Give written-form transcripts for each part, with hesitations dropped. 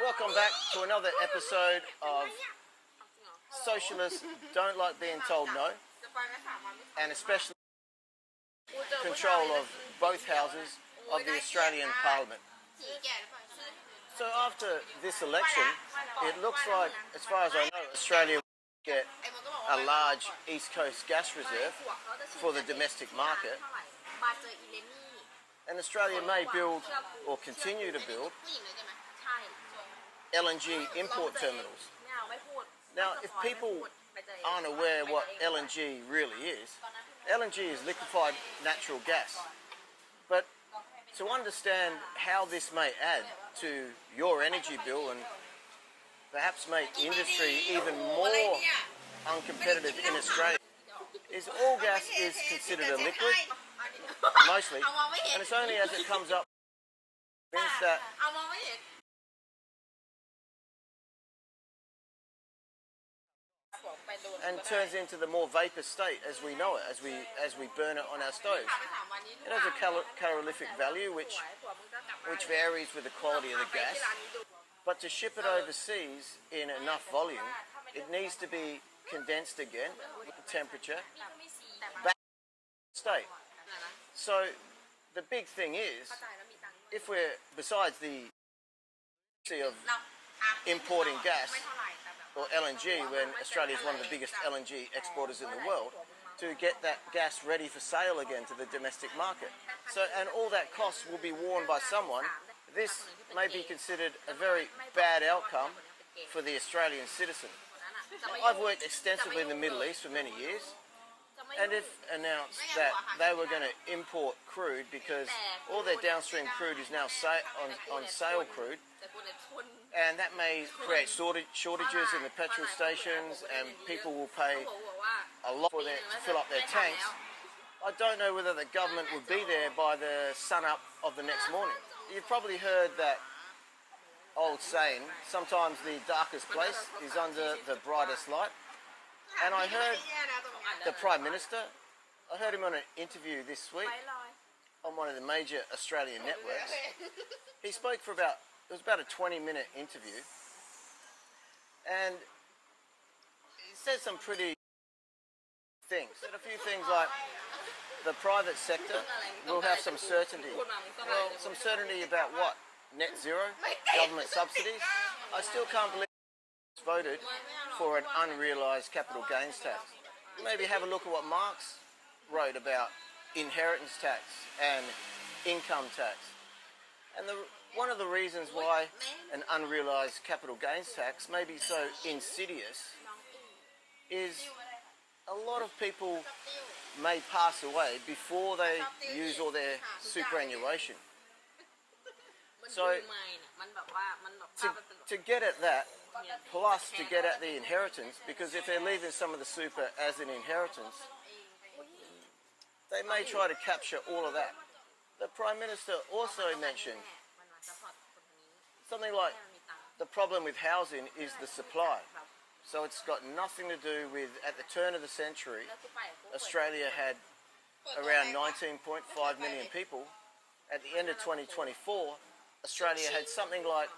Welcome back to another episode of Socialists Don't Like Being Told No, and especially control of both houses of the Australian Parliament. So after this election, it looks like, as far as I know, Australia will get a large East Coast gas reserve for the domestic market, and Australia may build or continue to build LNG import terminals. Now, if people aren't aware what LNG really is, LNG is liquefied natural gas. But to understand how this may add to your energy bill and perhaps make industry even more uncompetitive in Australia, is all gas is considered a liquid, mostly, and it's only as it comes up that and turns into the more vapor state as we know it, as we burn it on our stoves. It has a calorific value which varies with the quality of the gas, but to ship it overseas in enough volume, it needs to be condensed again with the temperature back to the state. So the big thing is, if we're, besides the of importing gas or LNG, when Australia is one of the biggest LNG exporters in the world, to get that gas ready for sale again to the domestic market. So, and all that cost will be worn by someone. This may be considered a very bad outcome for the Australian citizen. I've worked extensively in the Middle East for many years, and if announced that they were going to import crude because all their downstream crude is now on sale crude, and that may create shortages in the petrol stations, and people will pay a lot to fill up their tanks. I don't know whether the government would be there by the sun up of the next morning. You've probably heard that old saying, sometimes the darkest place is under the brightest light. And I heard the Prime Minister, I heard him on an interview this week on one of the major Australian networks. He spoke for it was about a 20-minute interview, and he said some pretty things. He said a few things like the private sector will have some certainty. Well, some certainty about what? Net zero? Government subsidies? I still can't believe it's voted for an unrealised capital gains tax. Maybe have a look at what Marx wrote about inheritance tax and income tax. And one of the reasons why an unrealised capital gains tax may be so insidious is a lot of people may pass away before they use all their superannuation. So to get at that, plus to get at the inheritance, because if they're leaving some of the super as an inheritance, they may try to capture all of that. The Prime Minister also mentioned something like the problem with housing is the supply. So it's got nothing to do with, at the turn of the century, Australia had around 19.5 million people. At the end of 2024, Australia had something like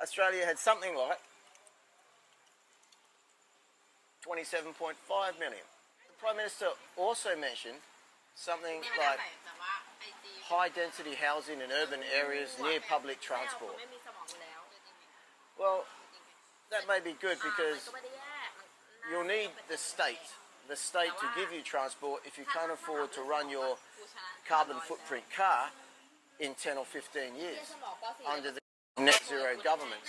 27.5 million. The Prime Minister also mentioned something like high density housing in urban areas near public transport. Well, that may be good because you'll need the state to give you transport if you can't afford to run your carbon footprint car in 10 or 15 years under the net zero governments.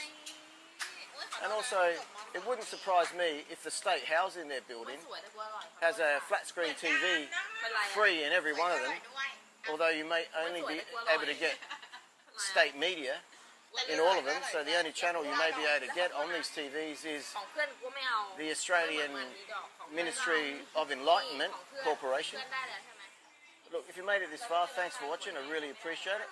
And also, it wouldn't surprise me if the state housing they're building has a flat screen TV free in every one of them, although you may only be able to get state media in all of them, so the only channel you may be able to get on these TVs is the Australian Ministry of Enlightenment Corporation. Look, if you made it this far, thanks for watching, I really appreciate it.